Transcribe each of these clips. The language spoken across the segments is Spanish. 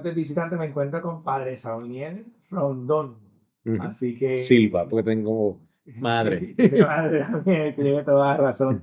de visitante me encuentro con Padre Sauniel Rondón. Ujú. Así que, Silva, porque tengo madre. de madre también, tiene toda la razón.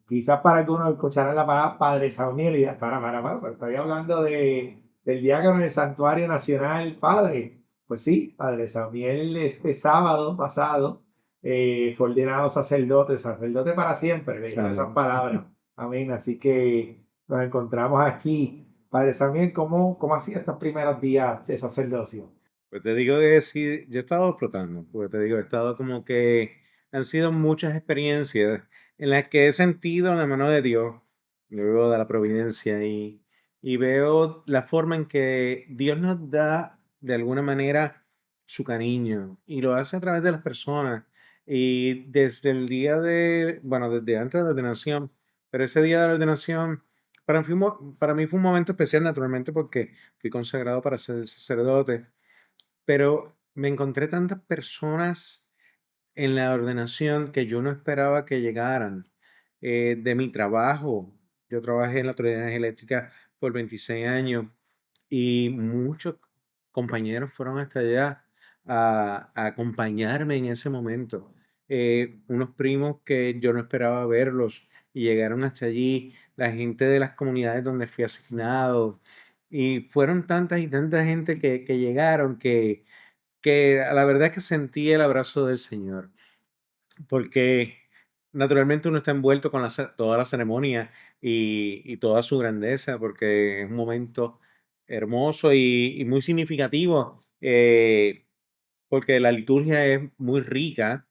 Quizás para algunos escucharan la palabra Padre Sauniel y dirán, pero estoy hablando del diácono del Santuario Nacional Padre. Pues sí, Padre Sauniel este sábado pasado fue ordenado sacerdote, sacerdote para siempre, le dijeron esas Amén. palabras. Amén. Así que nos encontramos aquí. Padre Samuel, ¿cómo ha sido estos primeros días de sacerdocio? Pues te digo que sí, yo he estado explotando, porque te digo, he estado como que han sido muchas experiencias en las que he sentido la mano de Dios, luego de la providencia y veo la forma en que Dios nos da de alguna manera su cariño y lo hace a través de las personas. Y desde el día de, bueno, desde antes de la ordenación, pero ese día de la ordenación, para mí fue un momento especial naturalmente porque fui consagrado para ser sacerdote, pero me encontré tantas personas en la ordenación que yo no esperaba que llegaran. De mi trabajo, yo trabajé en la Autoridad Eléctrica por 26 años y muchos compañeros fueron hasta allá a acompañarme en ese momento. Unos primos que yo no esperaba verlos y llegaron hasta allí, la gente de las comunidades donde fui asignado. Y fueron tantas y tanta gente que llegaron que a la verdad es que sentí el abrazo del Señor, porque naturalmente uno está envuelto con toda la ceremonia y toda su grandeza, porque es un momento hermoso y muy significativo, porque la liturgia es muy rica,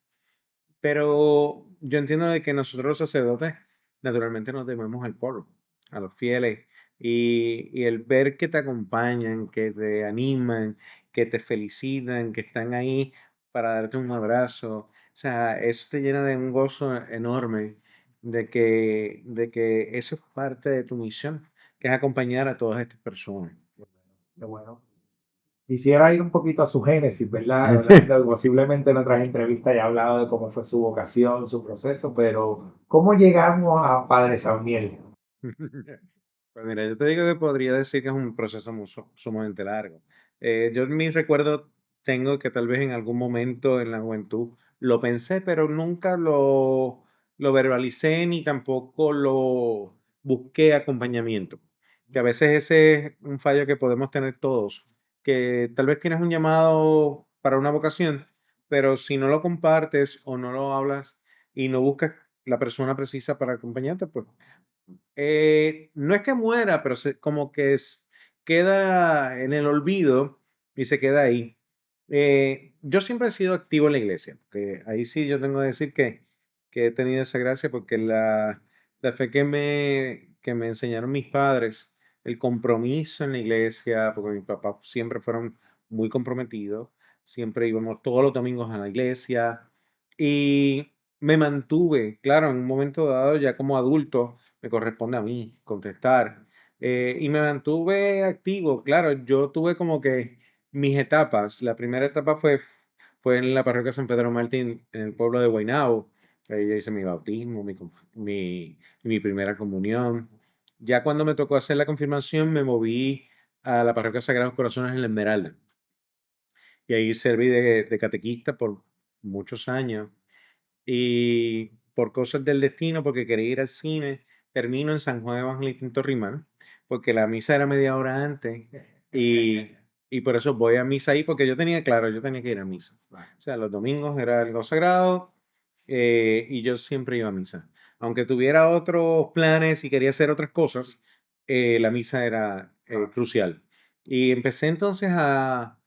pero yo entiendo de que nosotros los sacerdotes naturalmente nos debemos al pueblo, a los fieles, y el ver que te acompañan, que te animan, que te felicitan, que están ahí para darte un abrazo, o sea, eso te llena de un gozo enorme de que eso es parte de tu misión, que es acompañar a todas estas personas. Qué bueno. Quisiera ir un poquito a su génesis, ¿verdad? Hablando, posiblemente en otras entrevistas ya he hablado de cómo fue su vocación, su proceso, pero ¿cómo llegamos a Padre Samuel? Pues mira, yo te digo que podría decir que es un proceso sumamente largo. Yo en mi recuerdo tengo que tal vez en algún momento en la juventud lo pensé, pero nunca lo verbalicé ni tampoco lo busqué acompañamiento. Que a veces ese es un fallo que podemos tener todos, que tal vez tienes un llamado para una vocación, pero si no lo compartes o no lo hablas y no buscas la persona precisa para acompañarte, pues no es que muera, pero como que queda en el olvido y se queda ahí. Yo siempre he sido activo en la iglesia, que ahí sí yo tengo que decir que he tenido esa gracia porque la fe que me enseñaron mis padres, el compromiso en la iglesia, porque mis papás siempre fueron muy comprometidos, siempre íbamos todos los domingos a la iglesia y me mantuve, claro, en un momento dado ya como adulto me corresponde a mí contestar. Y me mantuve activo, claro, yo tuve como que mis etapas. La primera etapa fue en la parroquia San Pedro Martín, en el pueblo de Guaynabo. Ahí yo hice mi bautismo, mi primera comunión. Ya cuando me tocó hacer la confirmación, me moví a la parroquia Sagrados Corazones en la Esmeralda. Y ahí serví de catequista por muchos años. Y por cosas del destino, porque quería ir al cine, termino en San Juan Evangelista en Torrimán, porque la misa era media hora antes y, y por eso voy a misa ahí, porque yo tenía claro, yo tenía que ir a misa. O sea, los domingos era algo sagrado y yo siempre iba a misa. Aunque tuviera otros planes y quería hacer otras cosas, la misa era crucial. Y empecé entonces a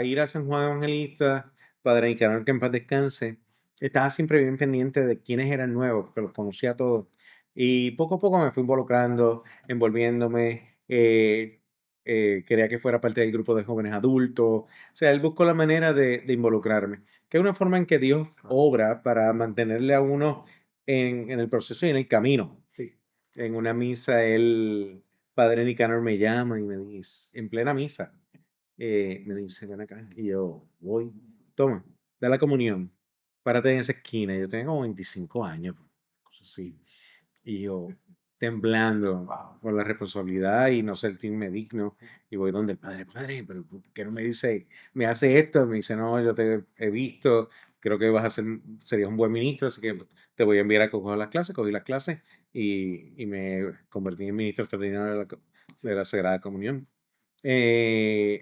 ir a San Juan Evangelista, Padre Nicanor, que en paz descanse. Estaba siempre bien pendiente de quiénes eran nuevos, que los conocía a todos. Y poco a poco me fui involucrando, envolviéndome. Quería que fuera parte del grupo de jóvenes adultos. O sea, él buscó la manera de involucrarme, que es una forma en que Dios obra para mantenerle a uno en el proceso y en el camino. Sí. En una misa, Padre Nicanor me llama y me dice, en plena misa, me dice, ven acá. Y yo voy, toma, da la comunión, párate en esa esquina. Yo tengo como 25 años, cosas así. Y yo, temblando Wow. por la responsabilidad y no sentirme digno. Y voy donde el padre, padre, pero ¿por qué no me dice, me hace esto? Me dice, no, yo te he visto, creo que vas a ser, serías un buen ministro, así que te voy a enviar a que cojas las clases. Cogí las clases y me convertí en ministro extraordinario de la Sagrada Comunión.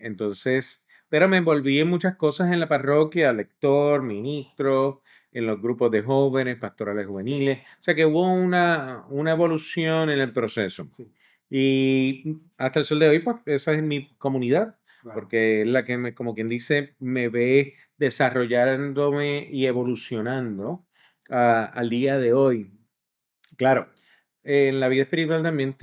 Entonces, pero me envolví en muchas cosas en la parroquia, lector, ministro, en los grupos de jóvenes, pastorales juveniles. O sea que hubo una evolución en el proceso. Sí, Y hasta el sol de hoy, pues esa es mi comunidad, claro. porque es la que, como quien dice, me ve desarrollándome y evolucionando al día de hoy. Claro, en la vida espiritual también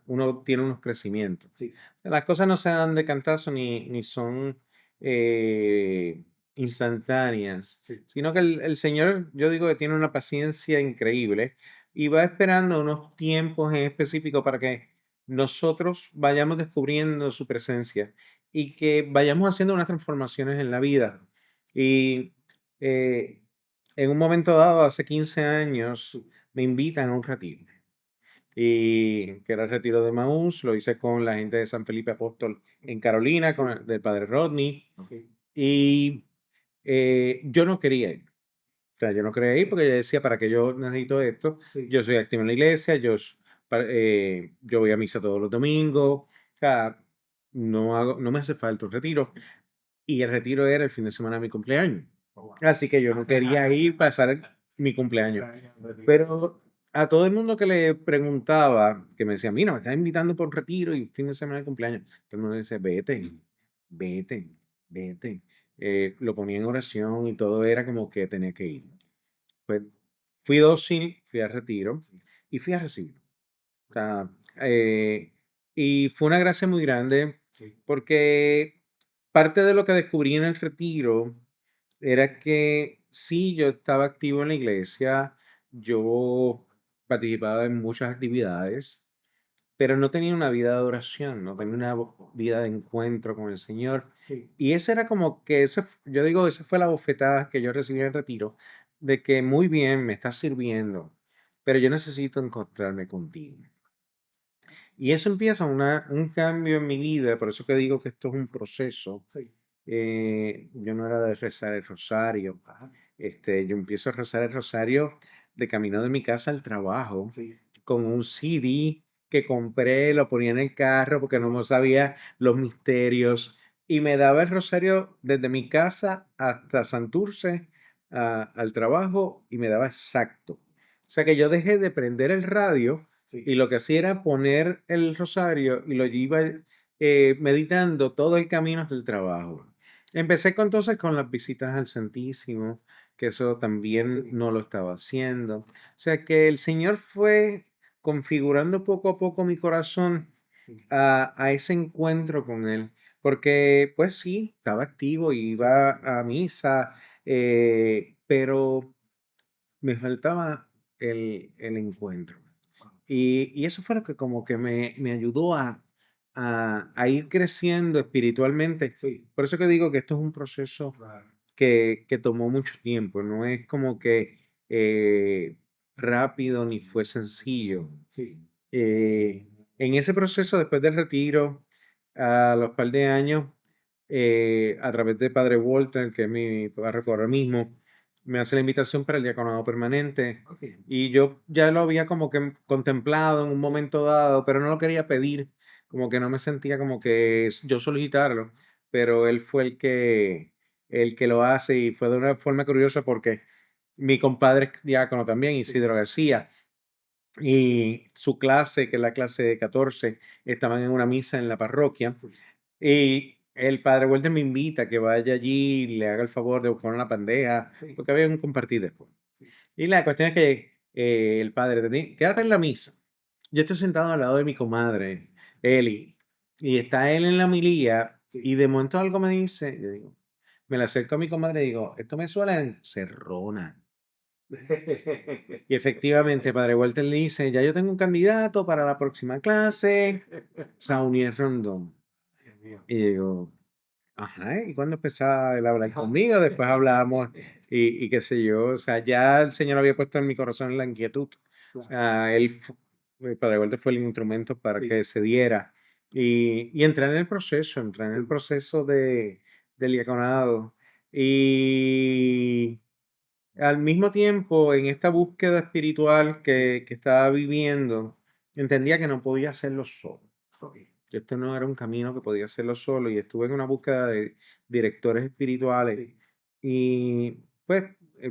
uno tiene unos crecimientos. Sí, Las cosas no se dan de cantazo ni son eh, instantáneas, sí, sino que el Señor, yo digo que tiene una paciencia increíble y va esperando unos tiempos en específico para que nosotros vayamos descubriendo su presencia y que vayamos haciendo unas transformaciones en la vida. Y eh, en un momento dado, hace 15 años, me invitan a un retiro. Y que era el retiro de Maús, lo hice con la gente de San Felipe Apóstol en Carolina, sí, del padre Rodney. ok, Y yo no quería ir. O sea, yo no quería ir porque yo decía, ¿para qué yo necesito esto? sí, Yo soy activo en la iglesia, yo voy a misa todos los domingos. O sea, no me hace falta un retiro. Y el retiro era el fin de semana de mi cumpleaños. oh, wow. Así que yo no quería ir a pasar mi cumpleaños. Pero a todo el mundo que le preguntaba, que me decía, mira, me estás invitando por un retiro y fin de semana de cumpleaños, todo el mundo dice, vete, vete, vete. Lo ponía en oración y todo era como que tenía que ir. Pues fui dócil, fui al retiro Sí, y fui a recibir. O sea, y fue una gracia muy grande sí, porque parte de lo que descubrí en el retiro era que sí, yo estaba activo en la iglesia, yo participaba en muchas actividades, pero no tenía una vida de oración, no tenía una vida de encuentro con el Señor. sí, Y ese era como que, yo digo, esa fue la bofetada que yo recibí en el retiro, de que muy bien, me estás sirviendo, pero yo necesito encontrarme contigo. Y eso empieza un cambio en mi vida, por eso que digo que esto es un proceso. sí, Yo no era de rezar el rosario. ajá, Yo empiezo a rezar el rosario de camino de mi casa al trabajo, sí, con un CD que compré, lo ponía en el carro porque no sí, me sabía los misterios. Y me daba el rosario desde mi casa hasta Santurce, al trabajo, y me daba exacto. O sea que yo dejé de prender el radio y sí, lo que hacía era poner el rosario y lo iba meditando todo el camino hasta el trabajo. Empecé entonces con las visitas al Santísimo, que eso también sí, no lo estaba haciendo. O sea que el Señor fue configurando poco a poco mi corazón sí, a ese encuentro con Él, porque pues sí, estaba activo, sí, iba a misa, pero me faltaba el encuentro. wow, Y eso fue lo que como que me ayudó a ir creciendo espiritualmente. sí, Por eso que digo que esto es un proceso claro, que tomó mucho tiempo, no es como que rápido ni fue sencillo. sí, En ese proceso, después del retiro, a los par de años, a través de Padre Walter, que es mi párroco ahora mismo, me hace la invitación para el diaconado permanente. ok, Y yo ya lo había como que contemplado en un sí, momento dado, pero no lo quería pedir, como que no me sentía como que yo solicitarlo, pero él fue el que lo hace y fue de una forma curiosa porque mi compadre es diácono también, sí, Isidro García, y su clase, que es la clase de 14, estaban en una misa en la parroquia sí, y el padre Walter me invita a que vaya allí y le haga el favor de buscar una bandeja, sí, porque había un compartir después. sí, Y la cuestión es que el padre quédate en la misa. Yo estoy sentado al lado de mi comadre, Eli, y está él en la homilía sí. y de momento algo me dice, yo digo, me le acerco a mi comadre y digo, esto me suena en Cerrona. Y efectivamente, padre Walter le dice, ya yo tengo un candidato para la próxima clase, Saunier Rondón. Dios mío. Y digo, ajá, ¿y cuándo empezaba él a hablar conmigo? Después hablamos y qué sé yo, o sea, ya el Señor había puesto en mi corazón la inquietud. O Claro, sea, el Padre Walter fue el instrumento para Sí, que se diera. Y entré en el sí, proceso del diaconado. Y al mismo tiempo, en esta búsqueda espiritual sí. que estaba viviendo, entendía que no podía hacerlo solo. Ok. Que esto no era un camino que podía hacerlo solo y estuve en una búsqueda de directores espirituales Sí, y pues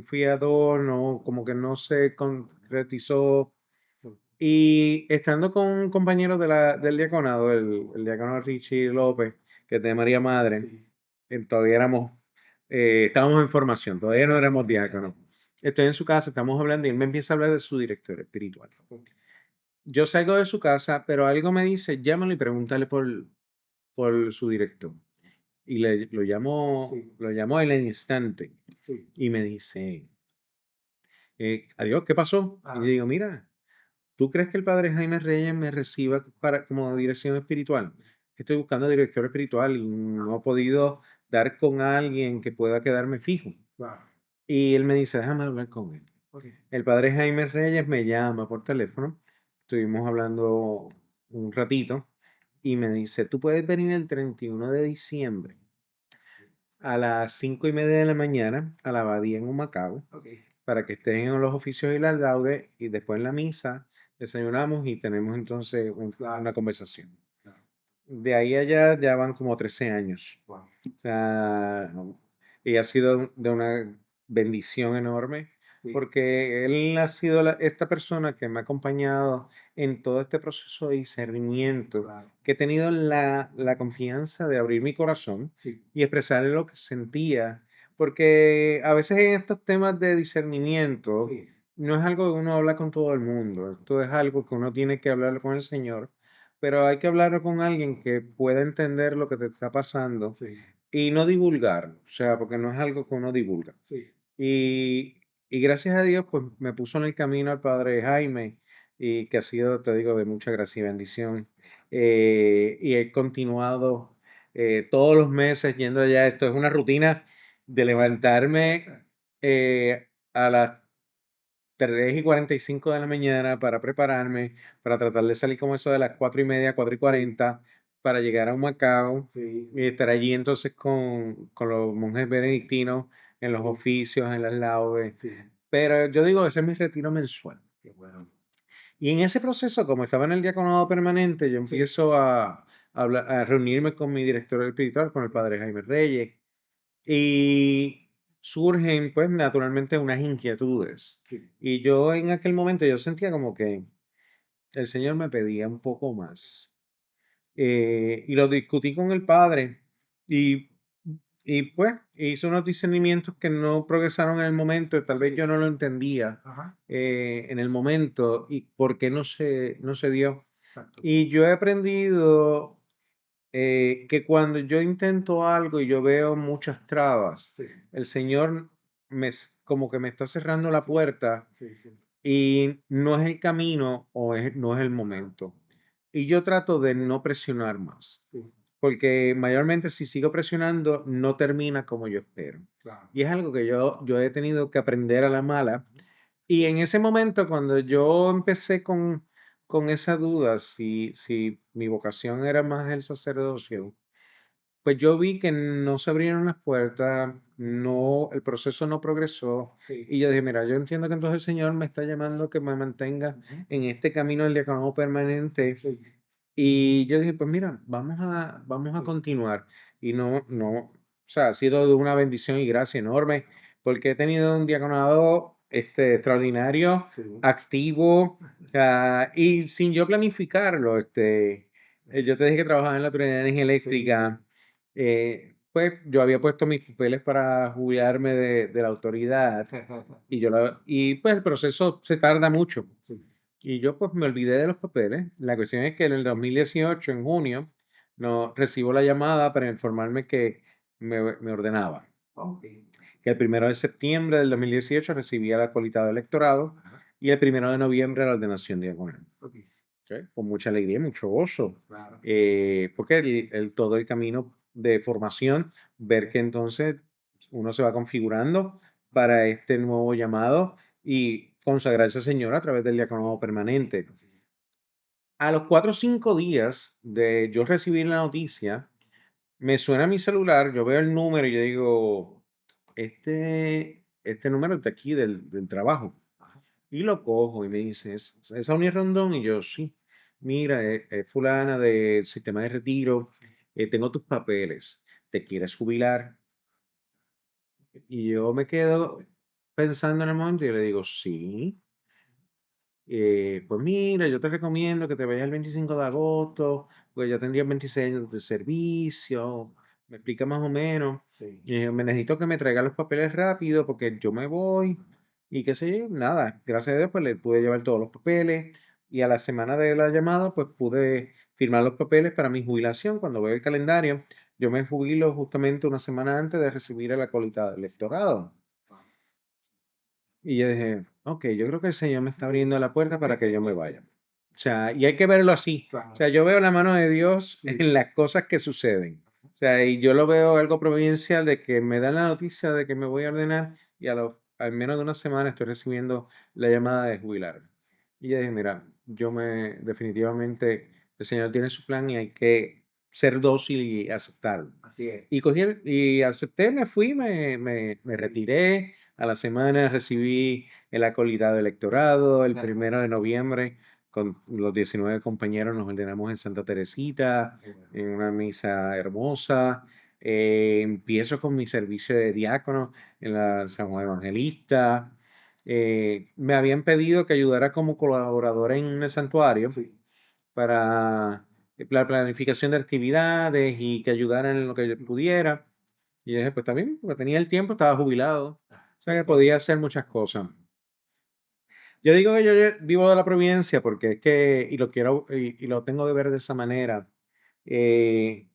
fui a dos, no, como que no se concretizó sí, y estando con compañeros del diaconado, el diácono Richie López, que es de María Madre, sí. todavía éramos, estábamos en formación, todavía no éramos diáconos. Estoy en su casa, estamos hablando y él me empieza a hablar de su director espiritual. Ok. Yo salgo de su casa, pero algo me dice, llámalo y pregúntale por su director. Y Sí, lo llamo en el instante sí. y me dice, adiós, ¿qué pasó? Y le Ah, digo, mira, ¿tú crees que el padre Jaime Reyes me reciba como dirección espiritual? Estoy buscando director espiritual y no he podido dar con alguien que pueda quedarme fijo. claro. Y él me dice, déjame hablar con él. Ok. El padre Jaime Reyes me llama por teléfono, estuvimos hablando un ratito y me dice, tú puedes venir el 31 de diciembre a las 5:30 de la mañana a la abadía en Humacao Ok. para que estés en los oficios y las laudes y después en la misa desayunamos y tenemos entonces una Claro, conversación. claro. De ahí a allá ya van como 13 años. Wow. O sea, y ha sido de una bendición enorme Sí, porque él ha sido esta persona que me ha acompañado en todo este proceso de discernimiento, claro. que he tenido la confianza de abrir mi corazón Sí, y expresarle lo que sentía, porque a veces en estos temas de discernimiento sí, no es algo que uno habla con todo el mundo, esto es algo que uno tiene que hablar con el Señor, pero hay que hablarlo con alguien que pueda entender lo que te está pasando sí, y no divulgarlo, o sea, porque no es algo que uno divulga. sí. Y, y gracias a Dios, pues me puso en el camino al padre Jaime, y que ha sido, te digo, de mucha gracia y bendición. Y he continuado todos los meses yendo allá. Esto es una rutina de levantarme a las 3:45 de la mañana para prepararme, para tratar de salir como eso de las 4:30, cuatro y Sí, cuarenta, para llegar a Humacao sí, y estar allí entonces con los monjes benedictinos en los sí, oficios, en las laudes. sí. Pero yo digo, ese es mi retiro mensual. Qué bueno. Y en ese proceso, como estaba en el diaconado permanente, yo Sí, empiezo a reunirme con mi director espiritual, con el sí, padre Jaime Reyes, y surgen, pues, naturalmente unas inquietudes. sí, Y yo en aquel momento yo sentía como que el Señor me pedía un poco más. Y lo discutí con el padre y, y pues hice unos discernimientos que no progresaron en el momento, tal vez sí. yo no lo entendía Ajá. en el momento y por qué no se dio. Exacto. Y yo he aprendido que cuando yo intento algo y yo veo muchas trabas, Sí, el Señor como que me está cerrando la sí, puerta sí, sí, y no es el camino o no es el momento. Y yo trato de no presionar más, sí, porque mayormente si sigo presionando no termina como yo espero. claro. Y es algo que yo he tenido que aprender a la mala. Y en ese momento, cuando yo empecé con esa duda, si mi vocación era más el sacerdocio, pues yo vi que no se abrieron las puertas, no, el proceso no progresó. Sí, Y yo dije, mira, yo entiendo que entonces el Señor me está llamando que me mantenga ujú, en este camino del diaconado permanente. sí, Y yo dije, pues mira, vamos a sí, continuar. Y o sea, ha sido de una bendición y gracia enorme, porque he tenido un diaconado extraordinario, sí, activo, y sin yo planificarlo. Yo te dije que trabajaba en la Autoridad de Energía sí, sí, Eléctrica, pues yo había puesto mis papeles para jubilarme de la autoridad, y pues el proceso se tarda mucho. sí, Y yo pues me olvidé de los papeles. La cuestión es que en el 2018, en junio, no recibo la llamada para informarme que me ordenaba. ok, Que el 1 de septiembre del 2018 recibía la colita de electorado ajá, y el 1 de noviembre la ordenación diaconal. ok, ¿Ok? Con mucha alegría y mucho gozo. claro, Porque todo el camino de formación, ver que entonces uno se va configurando para este nuevo llamado y consagrarse al Señor a través del diaconado permanente. así es. A los 4 o 5 días de yo recibir la noticia, me suena mi celular, yo veo el número y yo digo, este número es de aquí del trabajo. Y lo cojo y me dice, ¿es Aunir Rondón? Y yo, sí. Mira, es fulana del sistema de retiro, tengo tus papeles, ¿te quieres jubilar? Y yo me quedo pensando en el momento y le digo, sí. Pues mira, yo te recomiendo que te vayas el 25 de agosto, pues ya tendrías 26 años de servicio, me explica más o menos. Sí. Y dije, me necesito que me traiga los papeles rápido porque yo me voy y qué sé yo, nada, gracias a Dios pues le pude llevar todos los papeles y a la semana de la llamada pues pude firmar los papeles para mi jubilación. Cuando veo el calendario, yo me jubilo justamente una semana antes de recibir el acolitado del electorado. Y yo dije, ok, yo creo que el Señor me está abriendo la puerta para que yo me vaya. O sea, y hay que verlo así. O Claro. sea, yo veo la mano de Dios Sí. en las cosas que suceden. O sea, y yo lo veo algo providencial de que me dan la noticia de que me voy a ordenar y al menos de una semana estoy recibiendo la llamada de jubilarme. Y yo dije, mira, definitivamente, el Señor tiene su plan y hay que ser dócil y aceptarlo. Así es. Y y acepté, me fui, me retiré. A la semana recibí el acolitado de electorado. El Ajá. 1 de noviembre, con los 19 compañeros, nos ordenamos en Santa Teresita, Qué bueno. en una misa hermosa. Empiezo con mi servicio de diácono en la San Juan Evangelista. Me habían pedido que ayudara como colaboradora en el santuario Sí. para la planificación de actividades y que ayudara en lo que yo pudiera. Y yo dije, pues también, porque tenía el tiempo, estaba jubilado, o sea que podía hacer muchas cosas. Yo digo que yo vivo de la providencia porque es que, y lo quiero, y lo tengo de ver de esa manera. eh,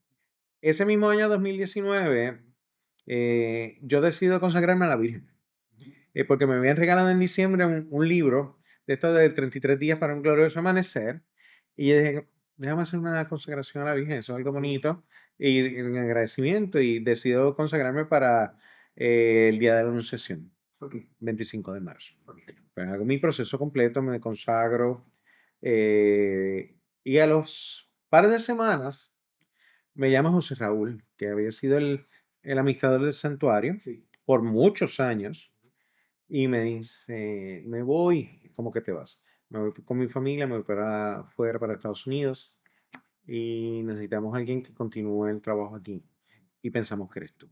Ese mismo año 2019, yo decido consagrarme a la Virgen, porque me habían regalado en diciembre un libro de esto de 33 días para un glorioso amanecer, y yo dije, déjame hacer una consagración a la Virgen, eso es algo bonito, y en agradecimiento, y decido consagrarme para el día de la Anunciación, Ok. 25 de marzo. Ok. Pues hago mi proceso completo, me consagro, y a los par de semanas me llama José Raúl, que había sido el administrador del santuario Sí. por muchos años, y me dice, me voy, ¿cómo que te vas? Me voy con mi familia, me voy para afuera, para Estados Unidos, y necesitamos a alguien que continúe el trabajo aquí. Y pensamos que eres tú.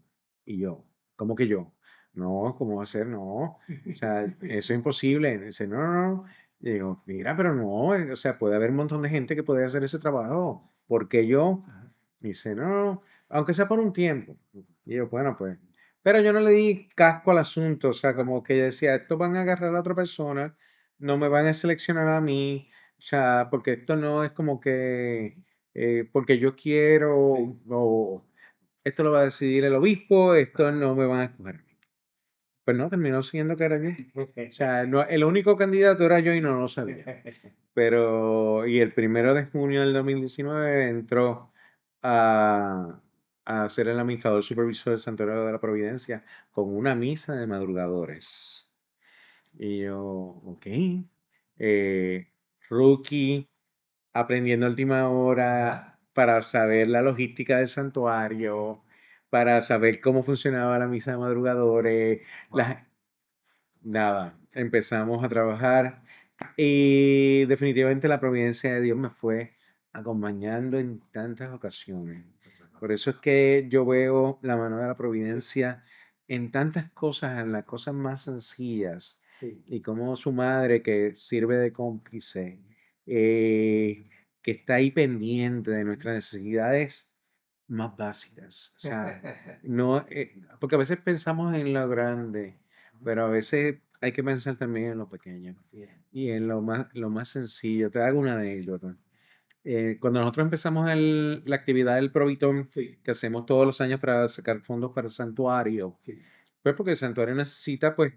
Y yo, ¿cómo que yo? No, ¿cómo va a ser? No. O sea, eso es imposible. Y dice, no, no, no. Y digo, mira, pero no, o sea, puede haber un montón de gente que puede hacer ese trabajo. ¿Por qué yo? Ajá. Y dice, no, no, aunque sea por un tiempo. Y yo, bueno, pues. Pero yo no le di casco al asunto, o sea, como que yo decía, estos van a agarrar a otra persona, no me van a seleccionar a mí, o sea, porque esto no es como que porque yo quiero, Sí. o esto lo va a decidir el obispo, esto no me van a escoger a mí. Pues no, terminó siendo que era yo. O sea, el único candidato era yo y no lo sabía. Pero, y el 1 de junio del 2019 entró a, a ser el administrador supervisor del Santuario de la Providencia con una misa de madrugadores. Y yo, ok, eh, rookie, aprendiendo a última hora para saber la logística del santuario, para saber cómo funcionaba la misa de madrugadores, las, nada, empezamos a trabajar y definitivamente la providencia de Dios me fue acompañando en tantas ocasiones. Por eso es que yo veo la mano de la providencia en tantas cosas, en las cosas más sencillas, Sí. y como su madre que sirve de cómplice, eh, que está ahí pendiente de nuestras necesidades más básicas. O sea, no, porque a veces pensamos en lo grande, pero a veces hay que pensar también en lo pequeño Así es. y en lo más sencillo. Te hago una anécdota. Cuando nosotros empezamos la actividad del Provitón, Sí. que hacemos todos los años para sacar fondos para el santuario, Sí. pues porque el santuario necesita pues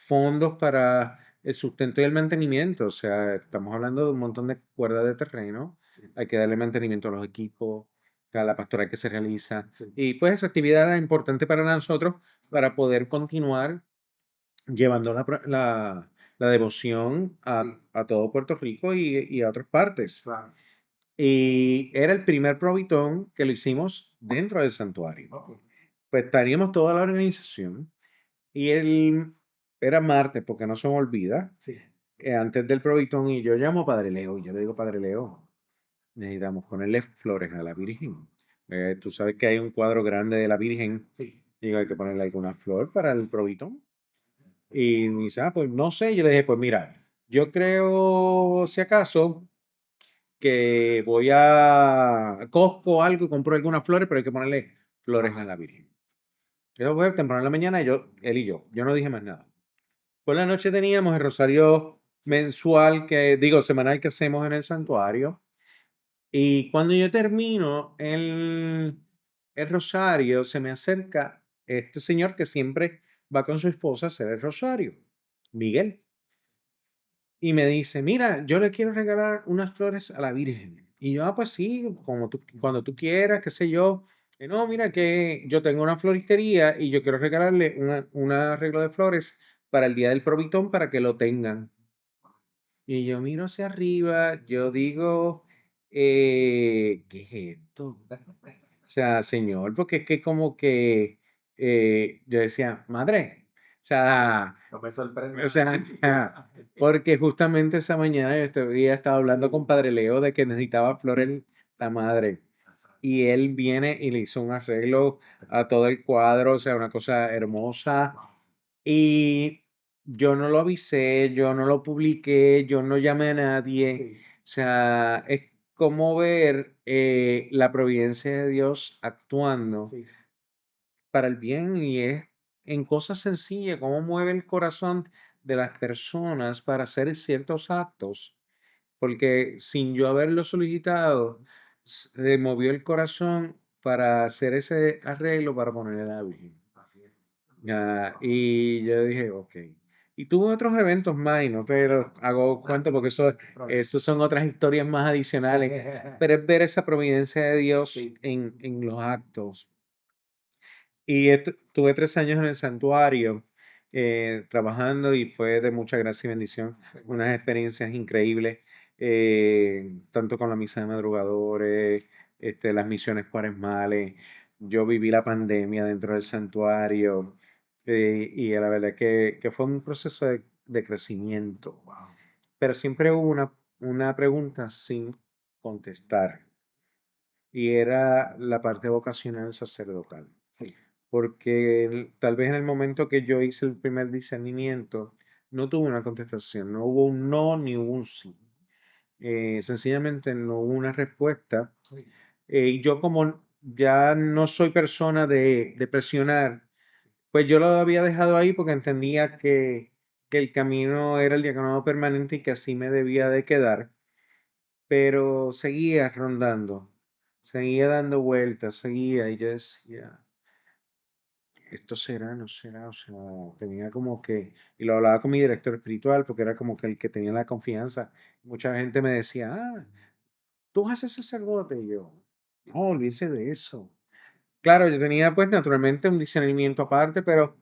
fondos para el sustento y el mantenimiento. O sea, estamos hablando de un montón de cuerdas de terreno. Sí. Hay que darle mantenimiento a los equipos, a la pastoral que se realiza. Sí. Y pues esa actividad era importante para nosotros para poder continuar llevando la devoción Sí, a todo Puerto Rico y a otras partes. claro. Y era el primer Provitón que lo hicimos dentro del santuario. Ok. Pues teníamos toda la organización y era martes, porque no se me olvida, Sí. antes del Provitón, y yo llamo a Padre Leo, y yo le digo, Padre Leo, necesitamos ponerle flores a la Virgen. Tú sabes que hay un cuadro grande de la Virgen, Sí. digo, hay que ponerle alguna flor para el Provitón. Y me dice, pues no sé, yo le dije, pues mira, yo creo, si acaso, que voy a Costco o algo y compro algunas flores, pero hay que ponerle flores a la Virgen. Yo fue temprano en la mañana, él y yo no dije más nada. Por la noche teníamos el rosario mensual, semanal que hacemos en el santuario. Y cuando yo termino el rosario, se me acerca este señor que siempre va con su esposa a hacer el rosario, Miguel. Y me dice, mira, yo le quiero regalar unas flores a la Virgen. Y yo, pues sí, cuando tú quieras, qué sé yo. No, mira que yo tengo una floristería y yo quiero regalarle un arreglo de flores para el día del Provitón para que lo tengan. Y yo miro hacia arriba, yo digo, ¿qué es esto? O sea, señor, porque es que como que yo decía, madre, No me sorprende. o sea, porque justamente esa mañana yo había estado hablando con Padre Leo de que necesitaba flores la madre. Y él viene y le hizo un arreglo a todo el cuadro, o sea, una cosa hermosa. Y yo no lo avisé, yo no lo publiqué, yo no llamé a nadie. Sí, O sea, es como ver la providencia de Dios actuando sí, para el bien y es en cosas sencillas, cómo mueve el corazón de las personas para hacer ciertos actos. Porque sin yo haberlo solicitado, se movió el corazón para hacer ese arreglo para ponerle la Virgen. así es. Y yo dije, ok. Y tuve otros eventos más, y no te los hago cuenta porque eso son otras historias más adicionales, pero es ver esa providencia de Dios Sí, en los actos. Y tuve 3 años en el santuario trabajando y fue de mucha gracia y bendición, unas experiencias increíbles, tanto con la misa de madrugadores, las misiones cuaresmales. Yo viví la pandemia dentro del santuario y la verdad que fue un proceso de crecimiento, wow. pero siempre hubo una pregunta sin contestar y era la parte vocacional sacerdotal. Sí, Porque tal vez en el momento que yo hice el primer discernimiento, no tuve una contestación, no hubo un no ni hubo un sí. Sencillamente no hubo una respuesta. sí, Y yo como ya no soy persona de presionar, pues yo lo había dejado ahí porque entendía que el camino era el diaconado permanente y que así me debía de quedar, pero seguía rondando, seguía dando vueltas, seguía y yo decía, esto será, no será, o sea, tenía como que, y lo hablaba con mi director espiritual porque era como que el que tenía la confianza. Mucha gente me decía, tú vas a ser sacerdote, y yo, no, olvídese de eso. Claro, yo tenía pues naturalmente un discernimiento aparte, pero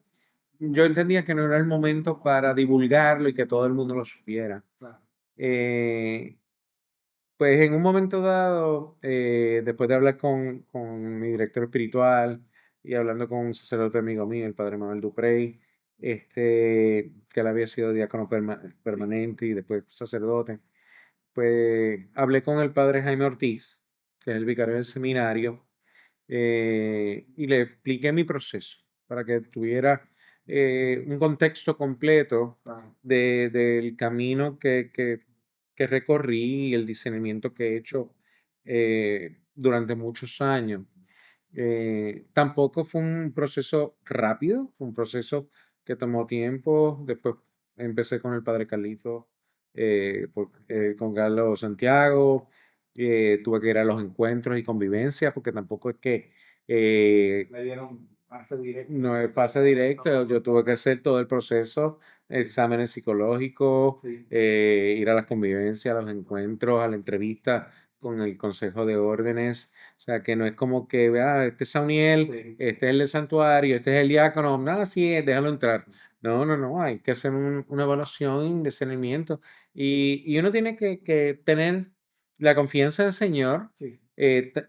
yo entendía que no era el momento para divulgarlo y que todo el mundo lo supiera. claro. Eh, pues en un momento dado, después de hablar con mi director espiritual y hablando con un sacerdote amigo mío, el padre Manuel Duprey, que él había sido diácono Sí, permanente y después sacerdote, pues hablé con el padre Jaime Ortiz, que es el vicario del seminario, y le expliqué mi proceso para que tuviera un contexto completo claro. del camino que recorrí y el discernimiento que he hecho durante muchos años. Tampoco fue un proceso rápido, fue un proceso que tomó tiempo. Después empecé con el padre Carlito, con Carlos Santiago. Tuve que ir a los encuentros y convivencias, porque tampoco es que Me dieron pase directo. no pasa directo. Yo tuve que hacer todo el proceso, exámenes psicológicos, Sí, ir a las convivencias, a los encuentros, a la entrevista con el Consejo de Órdenes. O sea, que no es como que, vea, este es Sauniel, sí, este es el del santuario, este es el diácono, nada así, déjalo entrar. No, no, no, hay que hacer una evaluación de discernimiento y uno tiene que tener la confianza del Señor, Sí,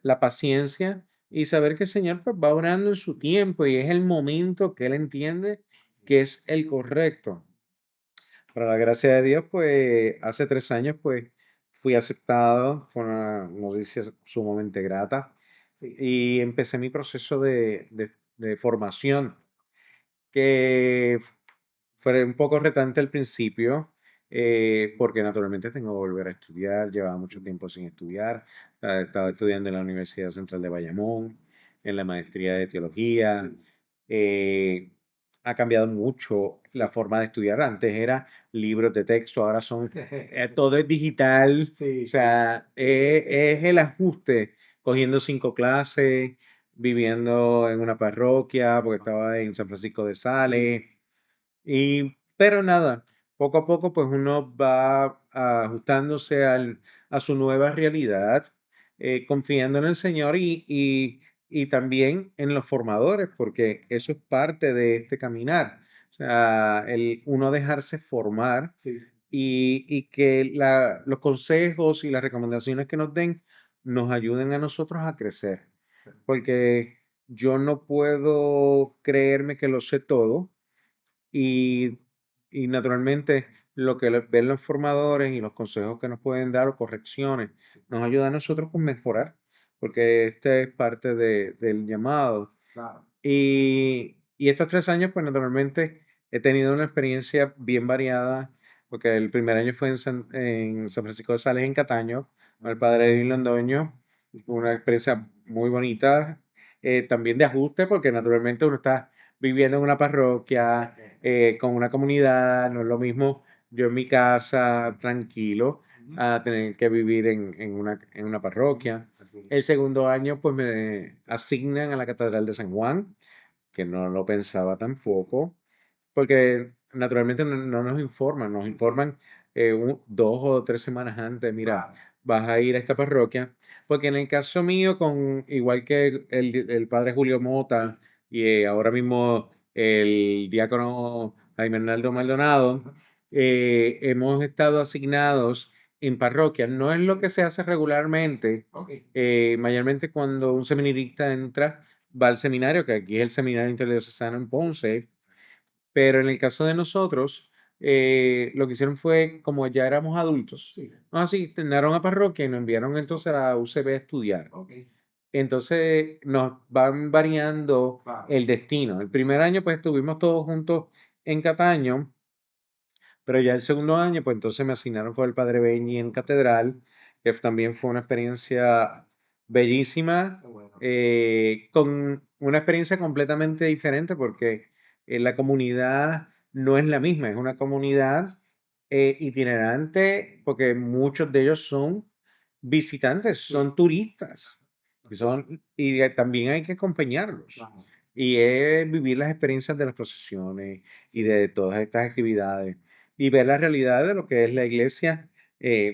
la paciencia y saber que el Señor pues, va orando en su tiempo y es el momento que Él entiende que es el correcto. Para la gracia de Dios, pues hace 3 años pues fui aceptado, fue una noticia sumamente grata sí. y empecé mi proceso de formación que fue un poco retante al principio, porque naturalmente tengo que volver a estudiar, llevaba mucho tiempo sin estudiar, estaba estudiando en la Universidad Central de Bayamón, en la maestría de teología. Sí, eh, ha cambiado mucho la sí. forma de estudiar. Antes era libros de texto, ahora son, todo es digital, o Sí, sí. sea, es el ajuste, cogiendo 5 clases, viviendo en una parroquia, porque estaba en San Francisco de Sí, sí. Sales. Pero nada, poco a poco, pues uno va ajustándose a su nueva realidad, confiando en el Señor y también en los formadores, porque eso es parte de este caminar. O sea, el uno dejarse formar Sí, y que los consejos y las recomendaciones que nos den nos ayuden a nosotros a crecer. sí, Porque yo no puedo creerme que lo sé todo y, y naturalmente lo que ven los formadores y los consejos que nos pueden dar o correcciones nos ayuda a nosotros con mejorar, porque este es parte del llamado. claro. Y estos 3 años, pues naturalmente he tenido una experiencia bien variada, porque el primer año fue en San Francisco de Sales, en Cataño, con el padre Edwin Londoño. Fue una experiencia muy bonita, también de ajuste, porque naturalmente uno está viviendo en una parroquia, con una comunidad, no es lo mismo yo en mi casa tranquilo Ujú. a tener que vivir en una parroquia. Así. El segundo año, pues me asignan a la Catedral de San Juan, que no lo pensaba tampoco, porque naturalmente no nos informan, nos informan 2 o 3 semanas antes, mira, Claro. vas a ir a esta parroquia, porque en el caso mío, igual que el padre Julio Mota y ahora mismo el diácono Jaime Hernaldo Maldonado, Ajá. hemos estado asignados en parroquias. No es lo que se hace regularmente, Ok. mayormente cuando un seminarista entra, va al seminario, que aquí es el Seminario Interdiocesano en Ponce, pero en el caso de nosotros, lo que hicieron fue, como ya éramos adultos, Sí. nos asignaron a parroquia y nos enviaron entonces a la UCB a estudiar. Ok. Entonces nos van variando Claro. el destino. El primer año pues estuvimos todos juntos en Cataño, pero ya el segundo año pues entonces me asignaron con el Padre Beñi en Catedral, que también fue una experiencia bellísima, Qué bueno. con una experiencia completamente diferente porque la comunidad no es la misma, es una comunidad itinerante porque muchos de ellos son visitantes, Sí. son turistas y, Así. también hay que acompañarlos Claro. y es vivir las experiencias de las procesiones y Sí. de todas estas actividades y ver la realidad de lo que es la iglesia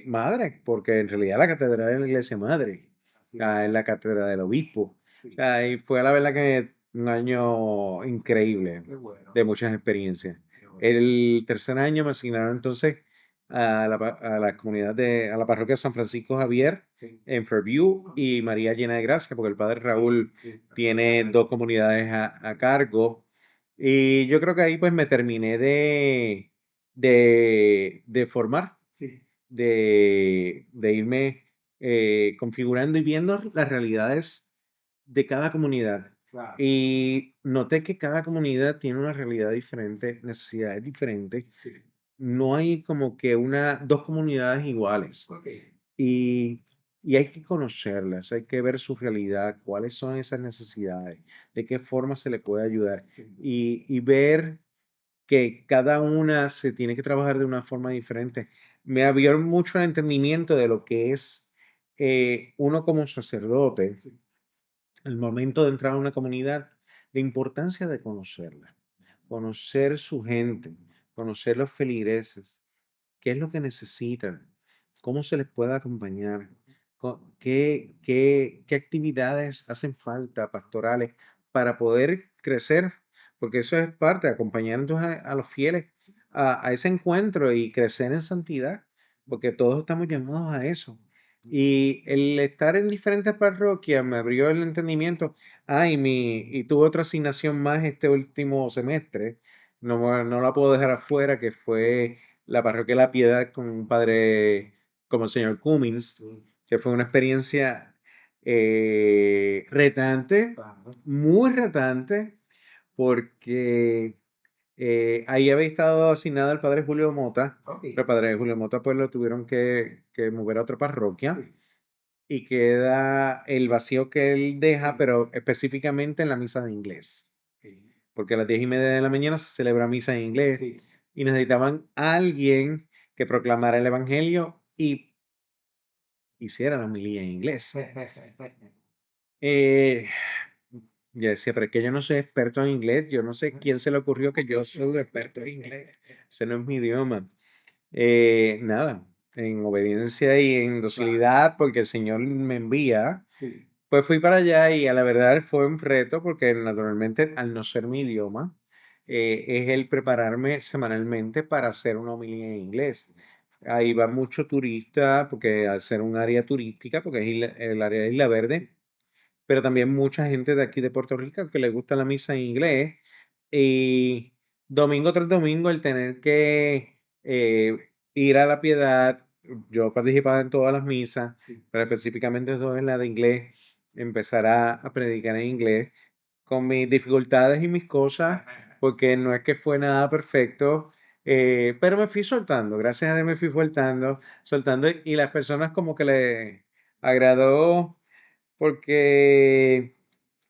madre, porque en realidad la catedral es la iglesia madre, Así es. es la cátedra del obispo. Sí. Y fue la verdad que un año increíble, Qué bueno. de muchas experiencias. Qué bueno. El tercer año me asignaron entonces a la comunidad a la parroquia San Francisco Javier Sí. en Fairview y María Llena de Gracia, porque el padre Raúl Sí. tiene 2 comunidades a cargo. Y yo creo que ahí pues me terminé de formar, Sí. de irme configurando y viendo las realidades de cada comunidad. Claro. Y noté que cada comunidad tiene una realidad diferente, necesidades diferentes. Sí. No hay como que dos comunidades iguales. Ok. Y, y hay que conocerlas, hay que ver su realidad, cuáles son esas necesidades, de qué forma se le puede ayudar Sí. y ver que cada una se tiene que trabajar de una forma diferente. Me abrió mucho el entendimiento de lo que es uno como sacerdote, Sí. el momento de entrar a una comunidad, la importancia de conocerla, conocer su gente, conocer los feligreses, qué es lo que necesitan, cómo se les puede acompañar, qué actividades hacen falta pastorales para poder crecer, porque eso es parte de acompañar entonces a los fieles a ese encuentro y crecer en santidad, porque todos estamos llamados a eso. Y el estar en diferentes parroquias me abrió el entendimiento. Y tuve otra asignación más este último semestre, no la puedo dejar afuera, que fue la parroquia de la Piedad con un padre como el señor Cummins, que fue una experiencia retante, Claro. muy retante, porque ahí había estado asignado el padre Julio Mota. Ok. El padre Julio Mota pues lo tuvieron que mover a otra parroquia Sí. y queda el vacío que él deja, Sí. pero específicamente en la misa de inglés, Ok. porque a las 10:30 de la mañana se celebra misa en inglés Sí. y necesitaban a alguien que proclamara el evangelio y hiciera la homilía en inglés. Eh, yo decía, pero es que yo no soy experto en inglés, yo no sé quién se le ocurrió que yo soy un experto en inglés, ese no es mi idioma. Nada, en obediencia y en Claro. docilidad, porque el Señor me envía, Sí. pues fui para allá y a la verdad fue un reto porque naturalmente al no ser mi idioma, es el prepararme semanalmente para hacer una homilía en inglés. Ahí va mucho turista, porque al ser un área turística, porque es el área de Isla Verde, pero también mucha gente de aquí de Puerto Rico que le gusta la misa en inglés. Y domingo tras domingo el tener que ir a la Piedad, yo participaba en todas las misas, Sí. pero específicamente dos en la de inglés, empezar a predicar en inglés con mis dificultades y mis cosas, porque no es que fue nada perfecto, pero me fui soltando, gracias a Dios me fui soltando y las personas como que le agradó porque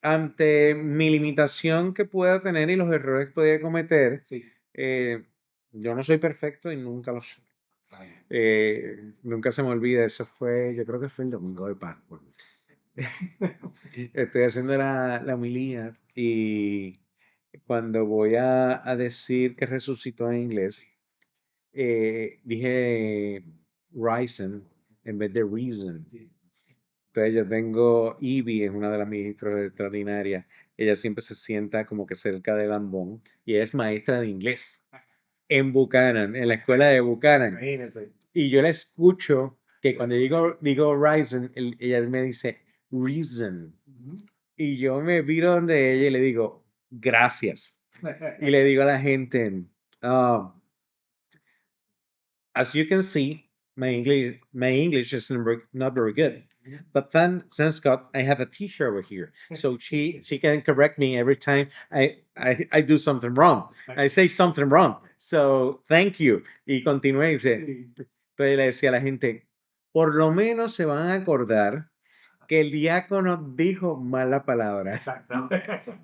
ante mi limitación que pueda tener y los errores que podía cometer, Sí. eh, yo no soy perfecto y nunca lo soy. Claro. Nunca se me olvida, eso fue, yo creo que fue el domingo de Pascua. Estoy haciendo la homilía y cuando voy a decir que resucitó en inglés, dije risen en vez de reason. Sí. Entonces yo tengo Ivy, es una de las ministras extraordinarias. Ella siempre se sienta como que cerca de Lambón y ella es maestra de inglés en Buchanan, en la escuela de Buchanan. Imagínense. Y yo la escucho que cuando digo Ryzen, ella me dice reason. Ujú. Y yo me viro donde ella y le digo gracias. Y le digo a la gente, "Ah, as you can see, my English is not very good. But then, thanks God, I have a teacher over here, so she can correct me every time I do something wrong. I say something wrong. So thank you." Y continué y dice, Sí. entonces le decía a la gente, por lo menos se van a acordar que el diácono dijo mala palabra. Exacto.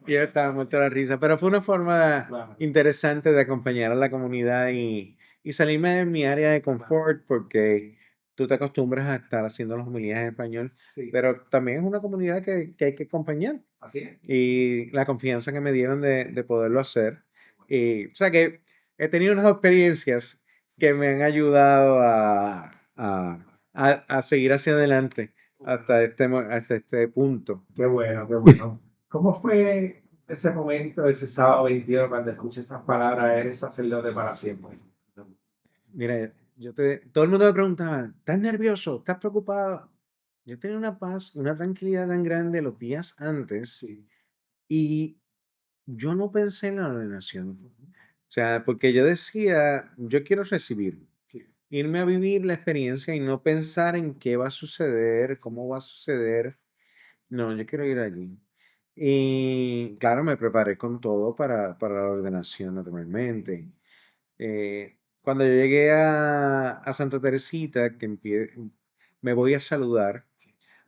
Y yo estaba muerto de la risa, pero fue una forma Claro. interesante de acompañar a la comunidad y salirme de mi área de confort porque tú te acostumbras a estar haciendo las homilías en español, Sí. pero también es una comunidad que hay que acompañar Así es. y la confianza que me dieron de poderlo hacer. Y, o sea que he tenido unas experiencias que me han ayudado a seguir hacia adelante hasta este punto. Qué bueno, qué bueno. ¿Cómo fue ese momento, ese sábado 21, cuando escuché esas palabras, eres sacerdote para siempre? Mira, todo el mundo me preguntaba, ¿estás nervioso? ¿Estás preocupado? Yo tenía una paz, una tranquilidad tan grande los días antes Sí. y yo no pensé en la ordenación. O sea, porque yo decía, yo quiero recibir, Sí. irme a vivir la experiencia y no pensar en qué va a suceder, cómo va a suceder. No, yo quiero ir allí. Y claro, me preparé con todo para la ordenación naturalmente. Cuando yo llegué a Santa Teresita, me voy a saludar,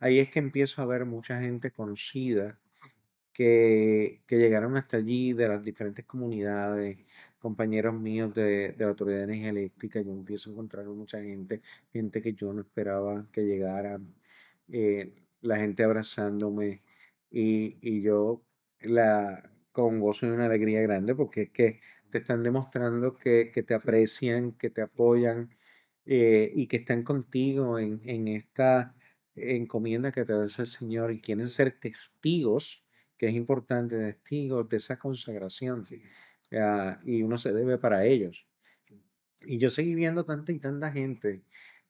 ahí es que empiezo a ver mucha gente conocida que llegaron hasta allí de las diferentes comunidades, compañeros míos de la Autoridad de Energía Eléctrica. Yo empiezo a encontrar mucha gente que yo no esperaba que llegara, la gente abrazándome y yo con gozo y una alegría grande porque es que te están demostrando que te aprecian, que te apoyan y que están contigo en esta encomienda que te hace el Señor y quieren ser testigos que es importante, testigos de esa consagración, Sí, y uno se debe para ellos. Y yo seguí viendo tanta y tanta gente,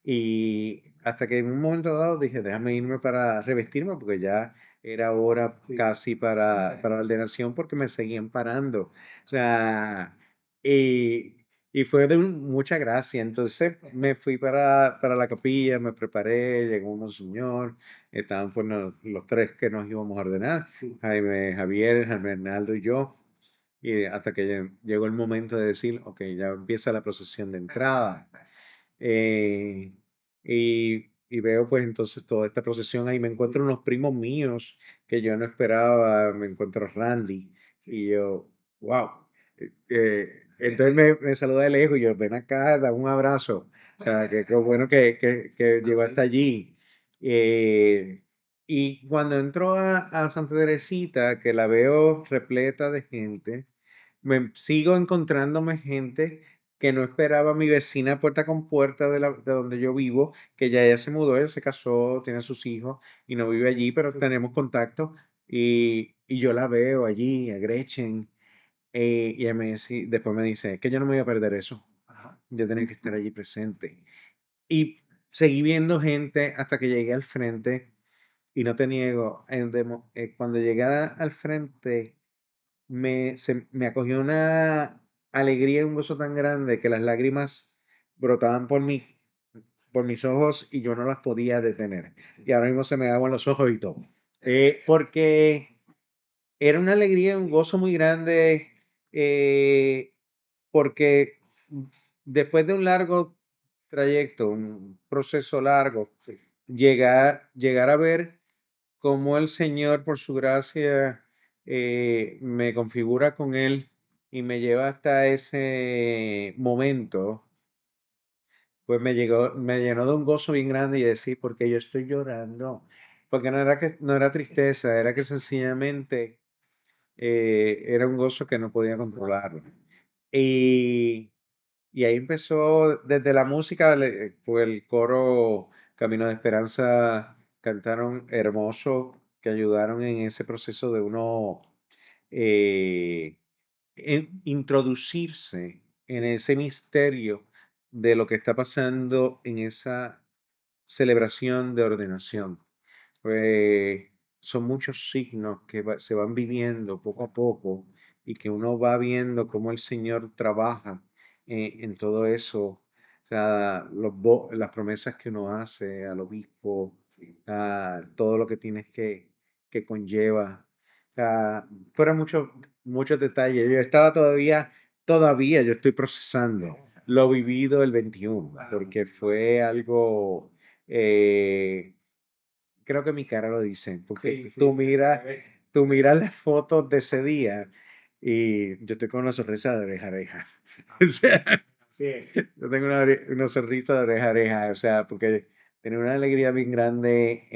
y hasta que en un momento dado dije, déjame irme para revestirme, porque ya era hora sí. casi para la ordenación, porque me seguían parando. O sea, y, y fue de mucha gracia. Entonces me fui para la capilla, me preparé, llegó un señor, estaban pues los tres que nos íbamos a ordenar, Sí. Jaime Javier, Jaime Arnaldo y yo. Y hasta que llegó el momento de decir, ok, ya empieza la procesión de entrada. Eh, y veo pues entonces toda esta procesión, ahí me Sí, encuentro unos primos míos que yo no esperaba, me encuentro a Randy sí. y yo, wow. Entonces me saluda de lejos y yo, ven acá, da un abrazo. O sea, que qué bueno que Ah, llegó sí. hasta allí. Eh, y cuando entro a Santa Teresita, que la veo repleta de gente, me sigo encontrándome gente que no esperaba, mi vecina puerta con puerta de donde yo vivo, que ya ella se mudó, ella se casó, tiene sus hijos y no vive allí, pero Sí. tenemos contacto y yo la veo allí, a Gretchen, y ella después me dice, es que yo no me voy a perder eso, Ajá. yo tenía que estar allí presente. Y seguí viendo gente hasta que llegué al frente y no te niego, cuando llegué al frente me acogió una alegría y un gozo tan grande que las lágrimas brotaban por mis ojos y yo no las podía detener. Y ahora mismo se me aguan los ojos y todo. Porque era una alegría, un Sí, gozo muy grande, eh, porque después de un largo trayecto, un proceso largo, sí. llegar a ver cómo el Señor, por su gracia, me configura con Él y me lleva hasta ese momento, pues me llenó de un gozo bien grande y decir, porque yo estoy llorando, porque no era tristeza, era que sencillamente era un gozo que no podía controlarlo. Y, y ahí empezó desde la música, pues el coro Camino de Esperanza cantaron hermoso, que ayudaron en ese proceso de uno eh, introducirse en Sí, ese misterio de lo que está pasando en esa celebración de ordenación. Pues, son muchos signos que se van viviendo poco a poco y que uno va viendo cómo el Señor trabaja en todo eso. O sea, las promesas que uno hace al obispo, todo lo que tienes que conlleva. Fueron muchos detalles. Yo estaba todavía yo estoy procesando lo vivido el 21, claro. porque fue algo, eh, creo que mi cara lo dice, porque Sí, sí, sí, se te ve. tú miras las fotos de ese día y yo estoy con una sonrisa de oreja a oreja. O sea, Así es. yo tengo una sonrisa de oreja a oreja, o sea, porque tenía una alegría bien grande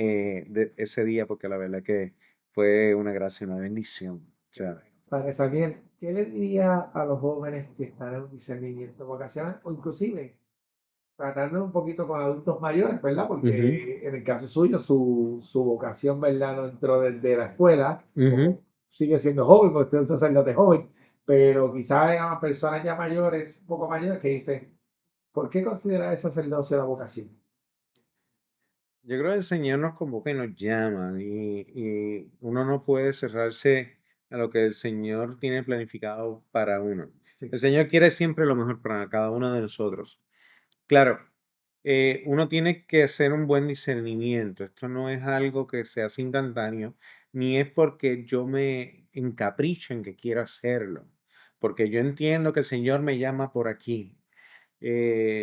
de ese día, porque la verdad que fue una gracia, una bendición. O Qué sea, bueno. Padre Samuel, ¿qué le diría a los jóvenes que están en un discernimiento vocacional o inclusive tratando un poquito con adultos mayores, ¿verdad? ujú, Porque en el caso suyo, su vocación, ¿verdad? No entró desde la escuela, ujú. como sigue siendo joven, porque usted es un sacerdote joven, pero quizás hay personas ya mayores, un poco mayores, que dicen, ¿por qué considerar el sacerdocio la vocación? Yo creo que el Señor nos convoca y nos llama y uno no puede cerrarse a lo que el Señor tiene planificado para uno. Sí, El Señor quiere siempre lo mejor para cada uno de nosotros. Claro, uno tiene que hacer un buen discernimiento. Esto no es algo que se hace instantáneo, ni es porque yo me encapricho en que quiero hacerlo, porque yo entiendo que el Señor me llama por aquí.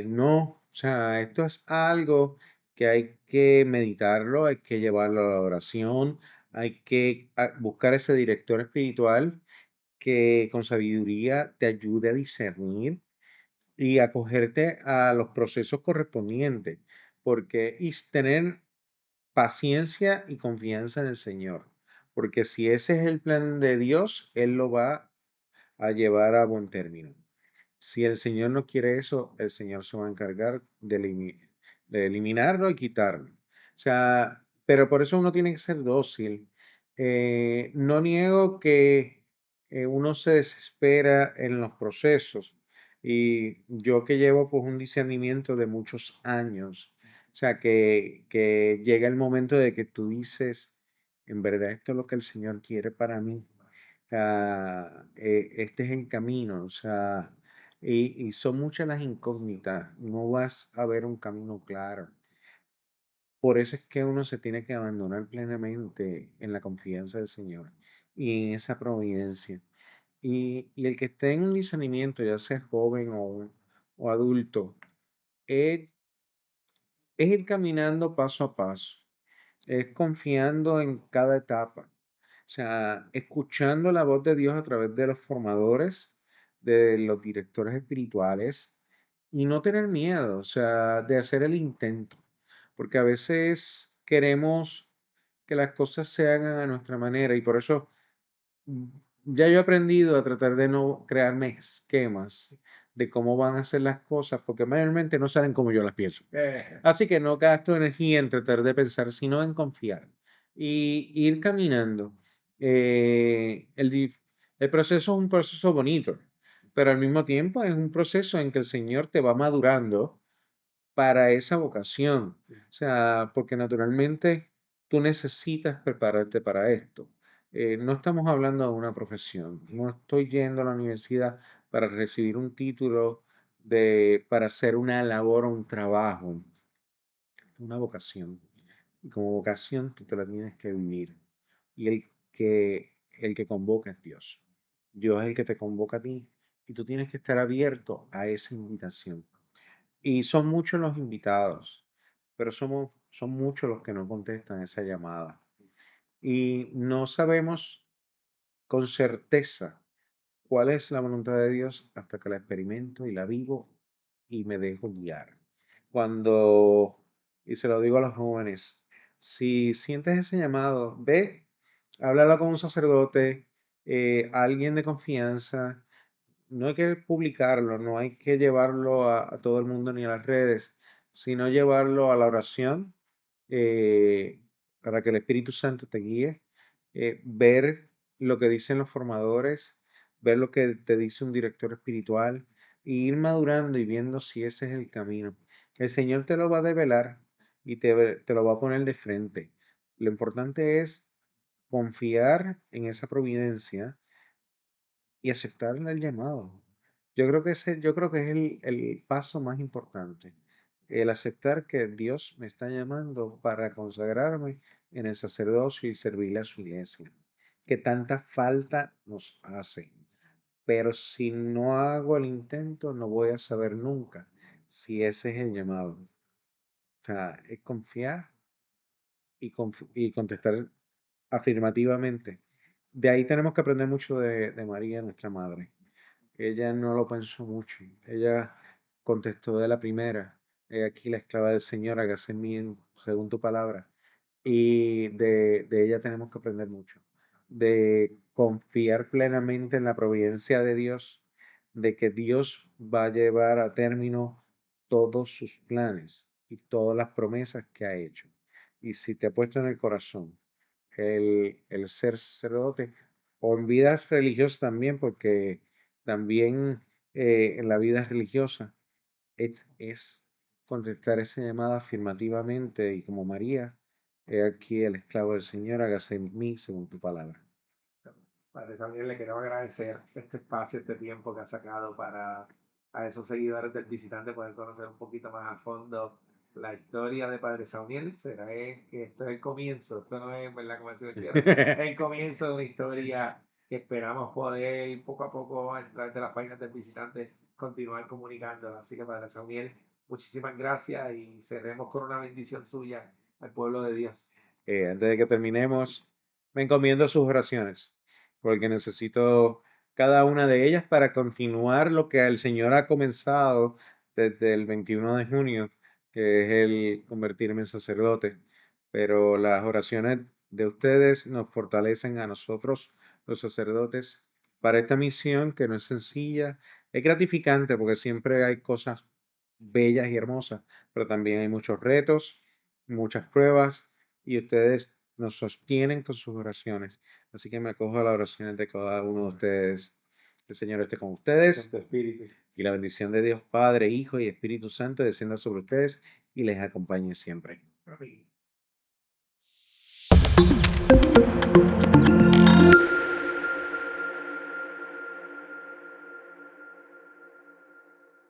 No, o sea, esto es algo que hay que meditarlo, hay que llevarlo a la oración, hay que buscar ese director espiritual que con sabiduría te ayude a discernir y acogerte a los procesos correspondientes, porque y tener paciencia y confianza en el Señor, porque si ese es el plan de Dios, Él lo va a llevar a buen término. Si el Señor no quiere eso, el Señor se va a encargar de eliminarlo y quitarlo. O sea, pero por eso uno tiene que ser dócil No niego que uno se desespera en los procesos y yo que llevo pues un discernimiento de muchos años, o sea, que llega el momento de que tú dices, en verdad esto es lo que el Señor quiere para mí, o sea, este es el camino, o sea, y son muchas las incógnitas, no vas a ver un camino claro. Por eso es que uno se tiene que abandonar plenamente en la confianza del Señor y en esa providencia. Y el que esté en un discernimiento, ya sea joven o adulto, es, es ir caminando paso a paso, es confiando en cada etapa, o sea, escuchando la voz de Dios a través de los formadores, de los directores espirituales y no tener miedo, o sea, de hacer el intento, porque a veces queremos que las cosas se hagan a nuestra manera y por eso mm, ya yo he aprendido a tratar de no crearme esquemas de cómo van a ser las cosas, porque mayormente no salen como yo las pienso. Así que no gasto energía en tratar de pensar, sino en confiar y ir caminando. El proceso es un proceso bonito, pero al mismo tiempo es un proceso en que el Señor te va madurando para esa vocación. O sea, porque naturalmente tú necesitas prepararte para esto. No estamos hablando de una profesión. No estoy yendo a la universidad para recibir un título para hacer una labor o un trabajo, una vocación. Y como vocación tú te la tienes que vivir. Y el que convoca es Dios. Dios es el que te convoca a ti y tú tienes que estar abierto a esa invitación. Y son muchos los invitados, pero son muchos los que no contestan esa llamada. Y no sabemos con certeza cuál es la voluntad de Dios hasta que la experimento y la vivo y me dejo guiar. Cuando, y se lo digo a los jóvenes, si sientes ese llamado, ve, háblalo con un sacerdote, alguien de confianza. No hay que publicarlo, no hay que llevarlo a todo el mundo ni a las redes, sino llevarlo a la oración para que el Espíritu Santo te guíe, ver lo que dicen los formadores, ver lo que te dice un director espiritual, e ir madurando y viendo si ese es el camino. El Señor te lo va a develar y te lo va a poner de frente. Lo importante es confiar en esa providencia y aceptar el llamado. Yo creo que es el paso más importante, el aceptar que Dios me está llamando para consagrarme en el sacerdocio y servirle a su iglesia, que tanta falta nos hace. Pero si no hago el intento, no voy a saber nunca si ese es el llamado. O sea, es confiar y contestar afirmativamente. De ahí tenemos que aprender mucho de María, nuestra madre. Ella no lo pensó mucho. Ella contestó de la primera. He aquí la esclava del Señor, hágase en mí según tu palabra. Y de ella tenemos que aprender mucho. De confiar plenamente en la providencia de Dios, de que Dios va a llevar a término todos sus planes y todas las promesas que ha hecho. Y si te ha puesto en el corazón el ser sacerdote, o en vidas religiosas también, porque también en la vida religiosa es contestar esa llamada afirmativamente y como María, he aquí el esclavo del Señor, hágase en mí según tu palabra. Padre, también le queremos agradecer este espacio, este tiempo que ha sacado para a esos seguidores del visitante poder conocer un poquito más a fondo la historia de Padre Sauniel. Será que esto es el comienzo, esto no es, ¿verdad? Como se decía, es el comienzo de una historia que esperamos poder poco a poco a través de las páginas del visitante continuar comunicando. Así que Padre Sauniel, muchísimas gracias y cerremos con una bendición suya al pueblo de Dios. Antes de que terminemos, me encomiendo sus oraciones, porque necesito cada una de ellas para continuar lo que el Señor ha comenzado desde el 21 de junio, que es el convertirme en sacerdote. Pero las oraciones de ustedes nos fortalecen a nosotros, los sacerdotes, para esta misión que no es sencilla, es gratificante porque siempre hay cosas bellas y hermosas, pero también hay muchos retos, muchas pruebas y ustedes nos sostienen con sus oraciones. Así que me acojo a las oraciones de cada uno de ustedes. El Señor esté con ustedes Santo Espíritu. y la bendición de Dios Padre, Hijo y Espíritu Santo descienda sobre ustedes y les acompañe siempre. Amén.